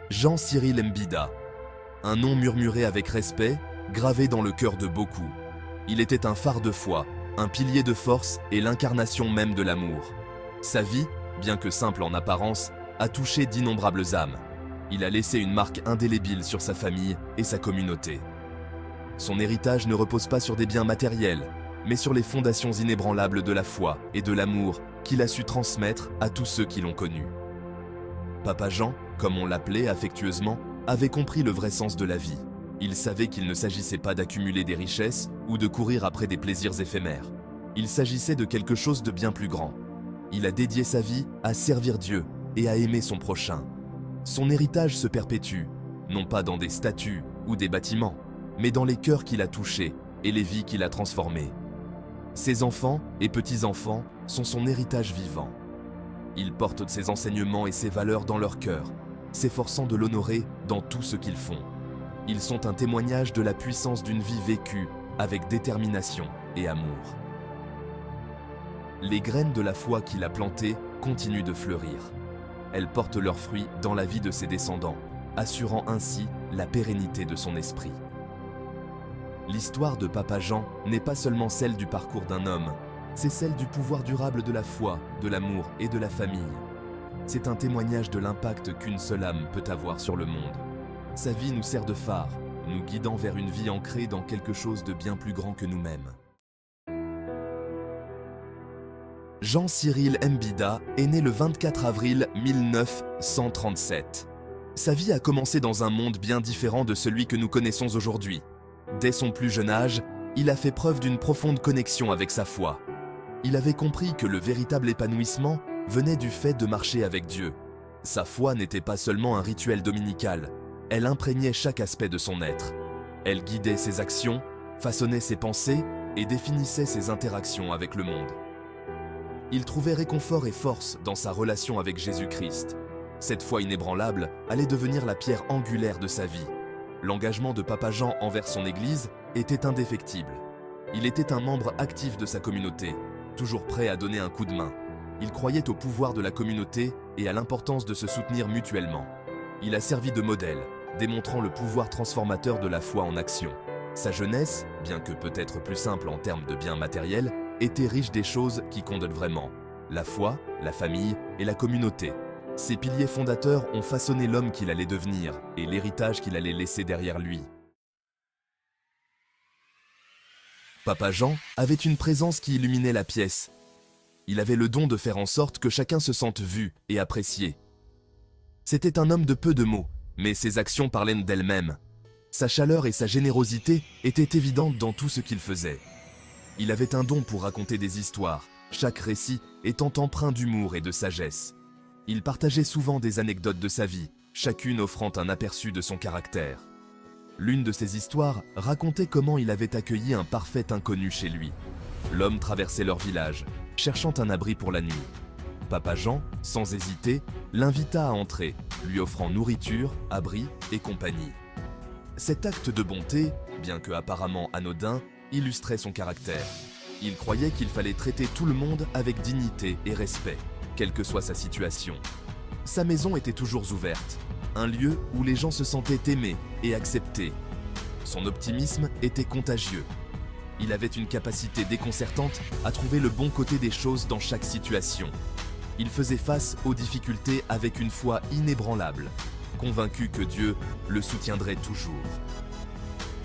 Jean-Cyril Mbida. Un nom murmuré avec respect, gravé dans le cœur de beaucoup. Il était un phare de foi, un pilier de force et l'incarnation même de l'amour. Sa vie, bien que simple en apparence, a touché d'innombrables âmes. Il a laissé une marque indélébile sur sa famille et sa communauté. Son héritage ne repose pas sur des biens matériels, mais sur les fondations inébranlables de la foi et de l'amour qu'il a su transmettre à tous ceux qui l'ont connu. Papa Jean, comme on l'appelait affectueusement, avait compris le vrai sens de la vie. Il savait qu'il ne s'agissait pas d'accumuler des richesses ou de courir après des plaisirs éphémères. Il s'agissait de quelque chose de bien plus grand. Il a dédié sa vie à servir Dieu et à aimer son prochain. Son héritage se perpétue, non pas dans des statues ou des bâtiments, mais dans les cœurs qu'il a touchés et les vies qu'il a transformées. Ses enfants et petits-enfants sont son héritage vivant. Ils portent ses enseignements et ses valeurs dans leur cœur, s'efforçant de l'honorer dans tout ce qu'ils font. Ils sont un témoignage de la puissance d'une vie vécue avec détermination et amour. Les graines de la foi qu'il a plantées continuent de fleurir. Elles portent leurs fruits dans la vie de ses descendants, assurant ainsi la pérennité de son esprit. L'histoire de Papa Jean n'est pas seulement celle du parcours d'un homme, c'est celle du pouvoir durable de la foi, de l'amour et de la famille. C'est un témoignage de l'impact qu'une seule âme peut avoir sur le monde. Sa vie nous sert de phare, nous guidant vers une vie ancrée dans quelque chose de bien plus grand que nous-mêmes. Jean-Cyril Mbida est né le 24 avril 1937. Sa vie a commencé dans un monde bien différent de celui que nous connaissons aujourd'hui. Dès son plus jeune âge, il a fait preuve d'une profonde connexion avec sa foi. Il avait compris que le véritable épanouissement venait du fait de marcher avec Dieu. Sa foi n'était pas seulement un rituel dominical, elle imprégnait chaque aspect de son être. Elle guidait ses actions, façonnait ses pensées et définissait ses interactions avec le monde. Il trouvait réconfort et force dans sa relation avec Jésus-Christ. Cette foi inébranlable allait devenir la pierre angulaire de sa vie. L'engagement de Papa Jean envers son Église était indéfectible. Il était un membre actif de sa communauté, toujours prêt à donner un coup de main. Il croyait au pouvoir de la communauté et à l'importance de se soutenir mutuellement. Il a servi de modèle, démontrant le pouvoir transformateur de la foi en action. Sa jeunesse, bien que peut-être plus simple en termes de biens matériels, était riche des choses qui comptent vraiment. La foi, la famille et la communauté. Ces piliers fondateurs ont façonné l'homme qu'il allait devenir et l'héritage qu'il allait laisser derrière lui. Papa Jean avait une présence qui illuminait la pièce. Il avait le don de faire en sorte que chacun se sente vu et apprécié. C'était un homme de peu de mots, mais ses actions parlaient d'elles-mêmes. Sa chaleur et sa générosité étaient évidentes dans tout ce qu'il faisait. Il avait un don pour raconter des histoires, chaque récit étant empreint d'humour et de sagesse. Il partageait souvent des anecdotes de sa vie, chacune offrant un aperçu de son caractère. L'une de ces histoires racontait comment il avait accueilli un parfait inconnu chez lui. L'homme traversait leur village, cherchant un abri pour la nuit. Papa Jean, sans hésiter, l'invita à entrer, lui offrant nourriture, abri et compagnie. Cet acte de bonté, bien que apparemment anodin, illustrait son caractère. Il croyait qu'il fallait traiter tout le monde avec dignité et respect, quelle que soit sa situation. Sa maison était toujours ouverte, un lieu où les gens se sentaient aimés et acceptés. Son optimisme était contagieux. Il avait une capacité déconcertante à trouver le bon côté des choses dans chaque situation. Il faisait face aux difficultés avec une foi inébranlable, convaincu que Dieu le soutiendrait toujours.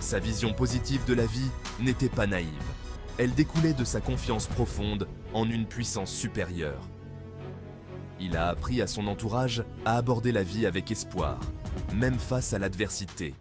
Sa vision positive de la vie n'était pas naïve. Elle découlait de sa confiance profonde en une puissance supérieure. Il a appris à son entourage à aborder la vie avec espoir, même face à l'adversité.